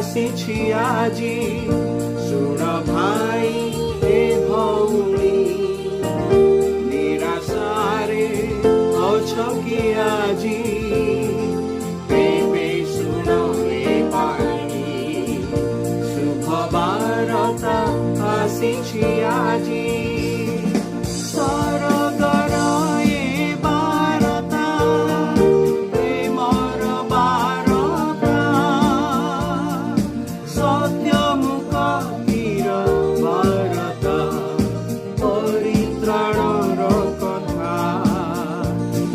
ଆସିଛି ଆଜି। ଶୁଣ ଭାଇ ଏ ଭଉଣୀ, ନିରାଶାରେ ଅଛ କି ଆଜି? ତେବେ ଶୁଣ ଏ ଭାଇ, ଶୁଭ ବାର୍ତ୍ତା ଆସିଛି ଆଜି। ସରଗର ଏ ବାର୍ତ୍ତା, ପ୍ରେମର ବାର୍ତ୍ତା, ସତ୍ୟମୁଖୀର ବାର୍ତ୍ତା, ପରିତ୍ରାଣର କଥା।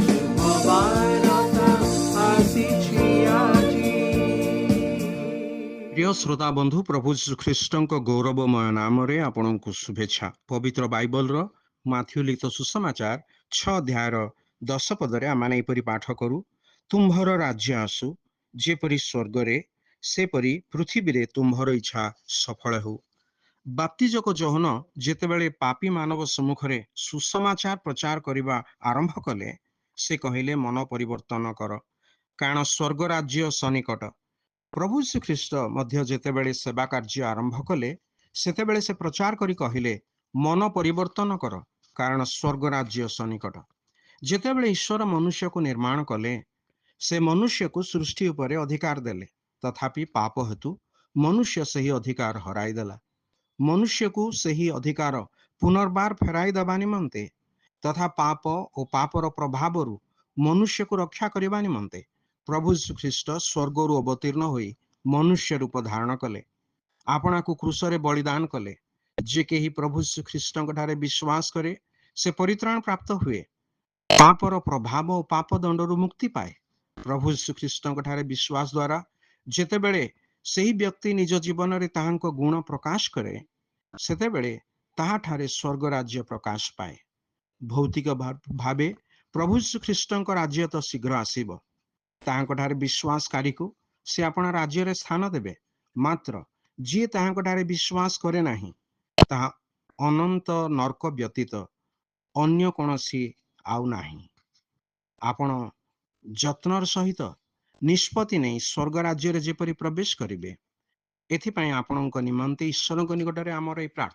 ଶୁଭ ବାର୍ତ୍ତା ଆସିଛି ଆଜି। প্রিয় শ্রোতা বন্ধু, প্রভু যীশুখ্ରୀଷ୍ଟଙ୍କ ଗୌରବମୟ ନାମରେ ଆପଣଙ୍କୁ ଶୁଭେଚ୍ଛା। ପବିତ୍ର ବାଇବଲର ମାଥ୍ୟୁ ଲିଖିତ ସୁସମାଚାର 6 ଅଧ୍ୟାୟର 10 ପଦରେ ଆମେ ଏପରି ପାଠ କରୁ, ତୁମ୍ଭର ରାଜ୍ୟ ଆସୁ, ଯେପରି ସ୍ୱର୍ଗରେ ସେପରି ପୃଥିବୀରେ ତୁମ୍ଭର ଇଚ୍ଛା ସଫଳ ହେଉ। ବାପ୍ତିଜକ ଯୋହନ ଯେତେବେଳେ ପାପୀ ମାନବ ସମ୍ମୁଖରେ ସୁସମାଚାର ପ୍ରଚାର କରିବା ଆରମ୍ଭ କଲେ, ସେ କହିଲେ, ମନ ପରିବର୍ତ୍ତନ କର, କାରଣ ସ୍ୱର୍ଗ ରାଜ୍ୟ ସନ୍ନିକଟ। ପ୍ରଭୁ ଶ୍ରୀଖ୍ରୀଷ୍ଟ ମଧ୍ୟ ଯେତେବେଳେ ସେବା କାର୍ଯ୍ୟ ଆରମ୍ଭ କଲେ, ସେତେବେଳେ ସେ ପ୍ରଚାର କରି କହିଲେ, ମନ ପରିବର୍ତ୍ତନ କର, କାରଣ ସ୍ୱର୍ଗ ରାଜ୍ୟ ସନ୍ନିକଟ। ଯେତେବେଳେ ଈଶ୍ୱର ମନୁଷ୍ୟକୁ ନିର୍ମାଣ କଲେ, ସେ ମନୁଷ୍ୟକୁ ସୃଷ୍ଟି ଉପରେ ଅଧିକାର ଦେଲେ। ତଥାପି ପାପ ହେତୁ ମନୁଷ୍ୟ ସେହି ଅଧିକାର ହରାଇଦେଲା। ମନୁଷ୍ୟକୁ ସେହି ଅଧିକାର ପୁନର୍ବାର ଫେରାଇ ଦେବା ନିମନ୍ତେ ତଥା ପାପ ଓ ପାପର ପ୍ରଭାବରୁ ମନୁଷ୍ୟକୁ ରକ୍ଷା କରିବା ନିମନ୍ତେ ପ୍ରଭୁ ଶ୍ରୀଖ୍ରୀଷ୍ଟ ସ୍ୱର୍ଗରୁ ଅବତୀର୍ଣ୍ଣ ହୋଇ ମନୁଷ୍ୟ ରୂପ ଧାରଣ କଲେ, ଆପଣାକୁ କ୍ରୁଶରେ ବଳିଦାନ କଲେ। ଯେ କେହି ପ୍ରଭୁ ଶ୍ରୀଖ୍ରୀଷ୍ଟଙ୍କ ଠାରେ ବିଶ୍ୱାସ କରେ, ସେ ପରିତ୍ରାଣ ପ୍ରାପ୍ତ ହୁଏ, ପାପର ପ୍ରଭାବ ଓ ପାପ ଦଣ୍ଡରୁ ମୁକ୍ତି ପାଏ। ପ୍ରଭୁ ଶ୍ରୀଖ୍ରୀଷ୍ଟଙ୍କ ଠାରେ ବିଶ୍ୱାସ ଦ୍ୱାରା ଯେତେବେଳେ ସେହି ବ୍ୟକ୍ତି ନିଜ ଜୀବନରେ ତାହାଙ୍କ ଗୁଣ ପ୍ରକାଶ କରେ, ସେତେବେଳେ ତାହାଠାରେ ସ୍ୱର୍ଗ ରାଜ୍ୟ ପ୍ରକାଶ ପାଏ। ଭୌତିକ ଭାବେ ପ୍ରଭୁ ଶ୍ରୀଖ୍ରୀଷ୍ଟଙ୍କ ରାଜ୍ୟ ତ ଶୀଘ୍ର ଆସିବ। ତାହାଙ୍କଠାରେ ବିଶ୍ୱାସକାରୀକୁ ସେ ଆପଣା ରାଜ୍ୟରେ ସ୍ଥାନ ଦେବେ। ମାତ୍ର ଯିଏ ତାହାଙ୍କଠାରେ ବିଶ୍ୱାସ କରେ ନାହିଁ, ତାହା ଅନନ୍ତ ନର୍କ ବ୍ୟତୀତ ଅନ୍ୟ କୌଣସି ଆଉ ନାହିଁ। ଆପଣ ଯତ୍ନର ସହିତ ନିଷ୍ପତ୍ତି ନେଇ ସ୍ୱର୍ଗ ରାଜ୍ୟରେ ଯେପରି ପ୍ରବେଶ କରିବେ, ଏଥିପାଇଁ ଆପଣଙ୍କ ନିମନ୍ତେ ଈଶ୍ୱରଙ୍କ ନିକଟରେ ଆମର ଏହି ପ୍ରାର୍ଥନା।